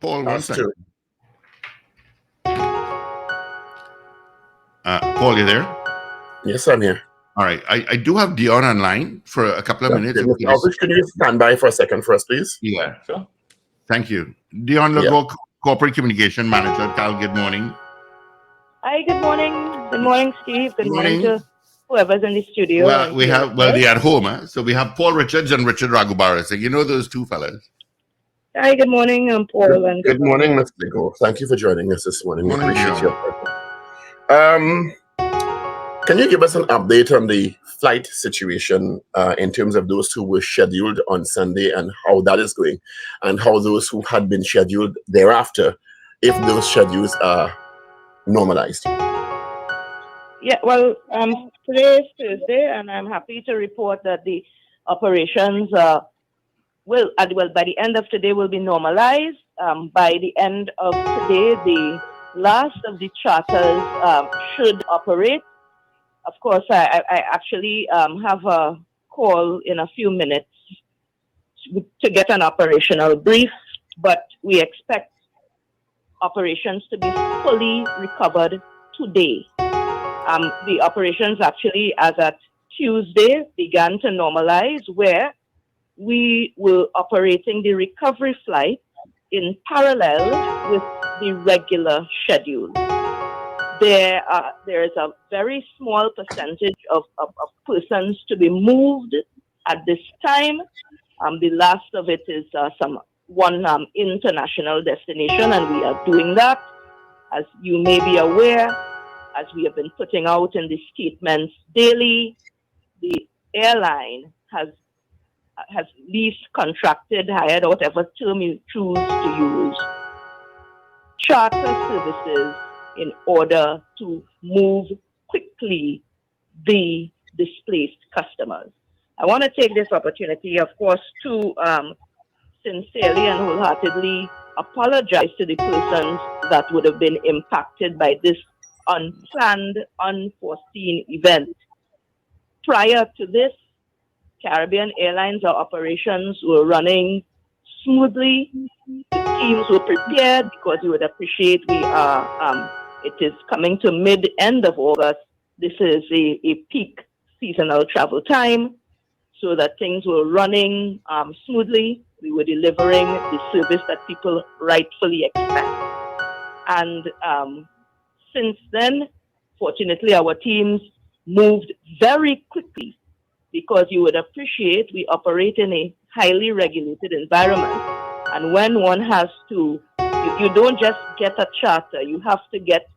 Paul, one Us second. too. Paul, you there? Yes, I'm here. All right. I do have Dionne online for a couple of minutes. Mr. Aldrich, can you stand by for a second for us, please? Yeah, sure. Thank you. Dionne Yeah. Ligoure, Corporate Communication Manager. Cal, good morning. Hi, good morning. Good morning, Steve. Good morning to whoever's in the studio. Well, they're at home, huh? So we have Paul Richards and Richard Raghubar. So you know those two fellas. Hi, good morning. I'm Paul. And Good morning, Mr. Ligoure. Thank you for joining us this morning. We appreciate your presence. Can you give us an update on the flight situation in terms of those who were scheduled on Sunday and how that is going, and how those who had been scheduled thereafter, if those schedules are normalized? Yeah, well, today is Thursday, and I'm happy to report that the operations by the end of today will be normalized. By the end of today, the last of the charters should operate. Of course, I actually have a call in a few minutes to get an operational brief, but we expect operations to be fully recovered today. The operations actually, as at Tuesday, began to normalize, where we were operating the recovery flight in parallel with the regular schedule. There is a very small percentage of persons to be moved at this time. The last of it is one international destination, and we are doing that. As you may be aware, as we have been putting out in the statements daily, the airline has leased, contracted, hired, whatever term you choose to use, charter services in order to move quickly the displaced customers. I want to take this opportunity, of course, to sincerely and wholeheartedly apologize to the persons that would have been impacted by this unplanned, unforeseen event. Prior to this, Caribbean Airlines, our operations were running smoothly. The teams were prepared, because you would appreciate it is coming to mid-end of August. This is a peak seasonal travel time, so that things were running smoothly. We were delivering the service that people rightfully expect. And since then, fortunately, our teams moved very quickly, because you would appreciate we operate in a highly regulated environment. And when one has to, you don't just get a charter, you have to get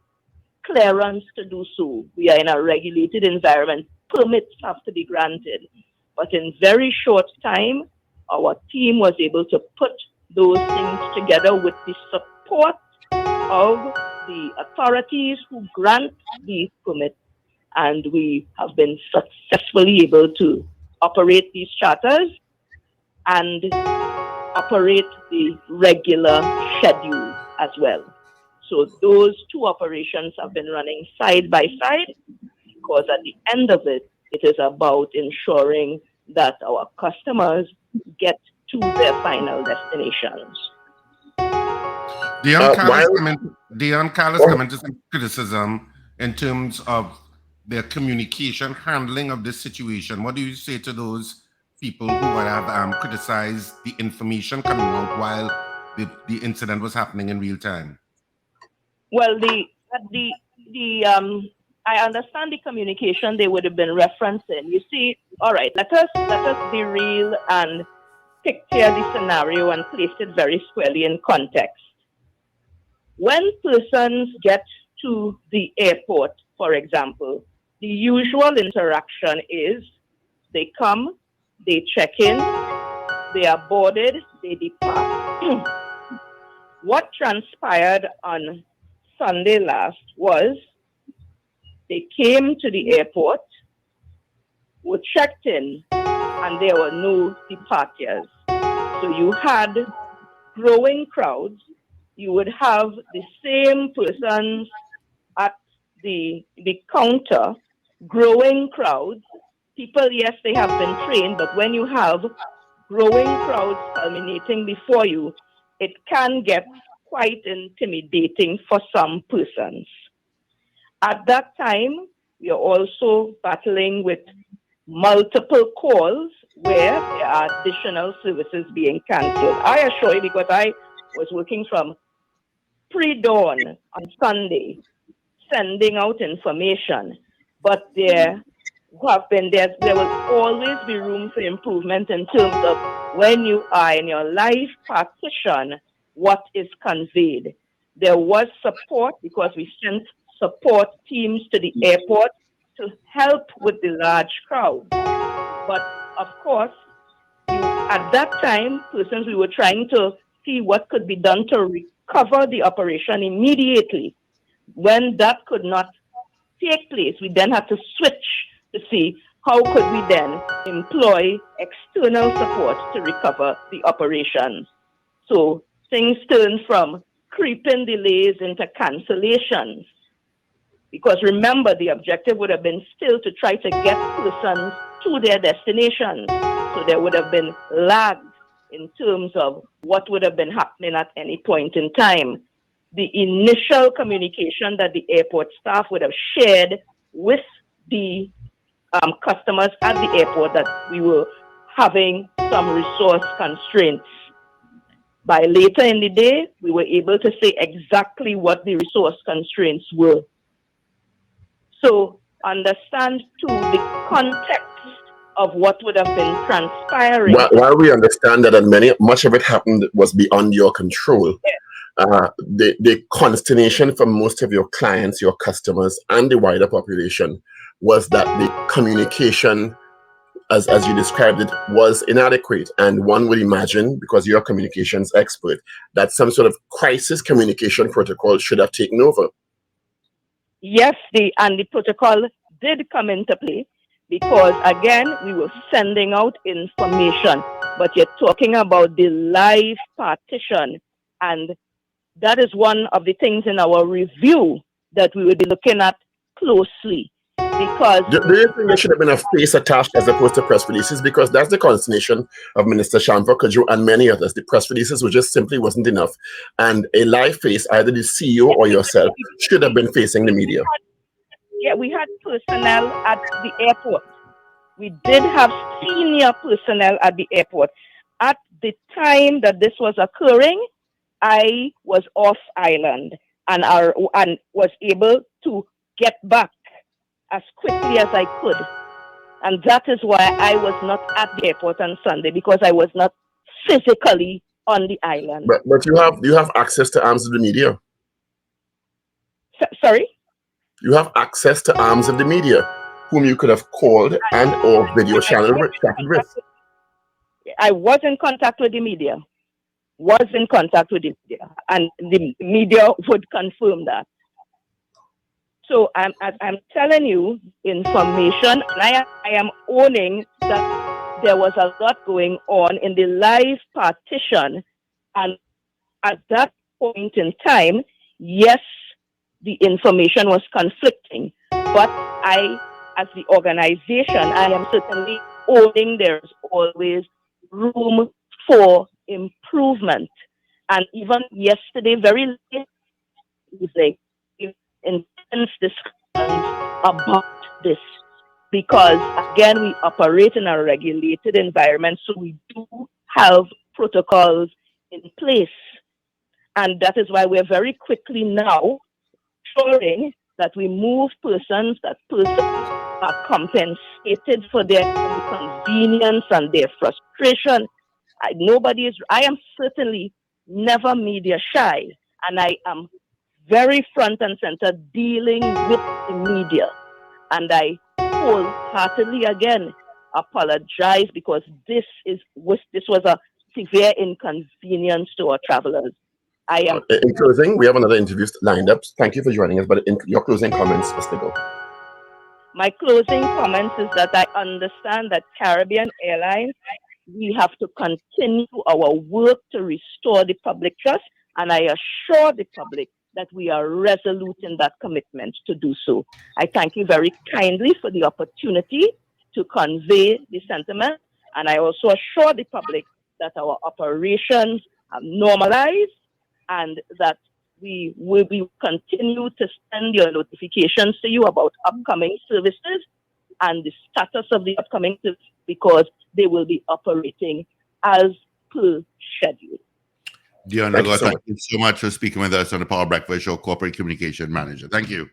clearance to do so. We are in a regulated environment. Permits have to be granted. But in very short time, our team was able to put those things together with the support of the authorities who grant these permits. And we have been successfully able to operate these charters and operate the regular schedule as well. So those two operations have been running side by side, because at the end of it, it is about ensuring that our customers get to their final destinations. Dionne Cal is coming to some criticism in terms of their communication handling of this situation. What do you say to those people who would have criticized the information coming out while the incident was happening in real time? Well, I understand the communication they would have been referencing. You see, all right, let us be real and picture the scenario and place it very squarely in context. When persons get to the airport, for example, the usual interaction is they come, they check in, they are boarded, they depart. What transpired on Sunday last was they came to the airport, were checked in, and there were no departures. So you had growing crowds. You would have the same persons at the counter, growing crowds. People, yes, they have been trained, but when you have growing crowds culminating before you, it can get quite intimidating for some persons. At that time, we are also battling with multiple calls where there are additional services being cancelled. I assure you, because I was working from pre-dawn on Sunday, sending out information, but there will always be room for improvement in terms of when you are in your live partition, what is conveyed. There was support because we sent support teams to the airport to help with the large crowd. But of course, at that time, persons, we were trying to see what could be done to recover the operation immediately. When that could not take place, we then had to switch to see how could we then employ external support to recover the operations. So things turned from creeping delays into cancellations. Because remember, the objective would have been still to try to get persons to their destinations. So there would have been lag in terms of what would have been happening at any point in time. The initial communication that the airport staff would have shared with the customers at the airport that we were having some resource constraints. By later in the day, we were able to say exactly what the resource constraints were. So understand too the context of what would have been transpiring. While we understand that much of it happened was beyond your control, the consternation for most of your clients, your customers, and the wider population was that the communication, as you described it, was inadequate. And one would imagine, because you're a communications expert, that some sort of crisis communication protocol should have taken over. Yes, the protocol did come into play because, again, we were sending out information, but you're talking about the live partition, and that is one of the things in our review that we will be looking at closely. Because do you think there should have been a face attached as opposed to press releases? Because that's the consternation of Minister Shamfa Kudjo and many others. The press releases simply wasn't enough. And a live face, either the CEO or yourself, should have been facing the media. We had personnel at the airport. We did have senior personnel at the airport. At the time that this was occurring, I was off island and was able to get back as quickly as I could. And that is why I was not at the airport on Sunday, because I was not physically on the island. But you have access to arms of the media. Sorry? You have access to arms of the media, whom you could have called and or video channel with. I was in contact with the media. And the media would confirm that. So I'm telling you information, and I am owning that there was a lot going on in the live partition. And at that point in time, yes, the information was conflicting. But I, as the organization, I am certainly owning there's always room for improvement. And even yesterday, very late evening, intense discussions about this, because again, we operate in a regulated environment, so we do have protocols in place. And that is why we're very quickly now ensuring that we move persons are compensated for their inconvenience and their frustration. I am certainly never media shy, and I am very front and center dealing with the media. And I wholeheartedly again apologize, because this was a severe inconvenience to our travelers. In closing, we have another interview lined up. Thank you for joining us. But in your closing comments, Mr. Go. My closing comments is that I understand that Caribbean Airlines, we have to continue our work to restore the public trust, and I assure the public that we are resolute in that commitment to do so. I thank you very kindly for the opportunity to convey the sentiment, and I also assure the public that our operations have normalized and that we will continue to send your notifications to you about upcoming services and the status of the upcoming services, because they will be operating as per schedule. Dionne Ligoure, thank you so much for speaking with us on the Power Breakfast Show, Corporate Communication Manager. Thank you.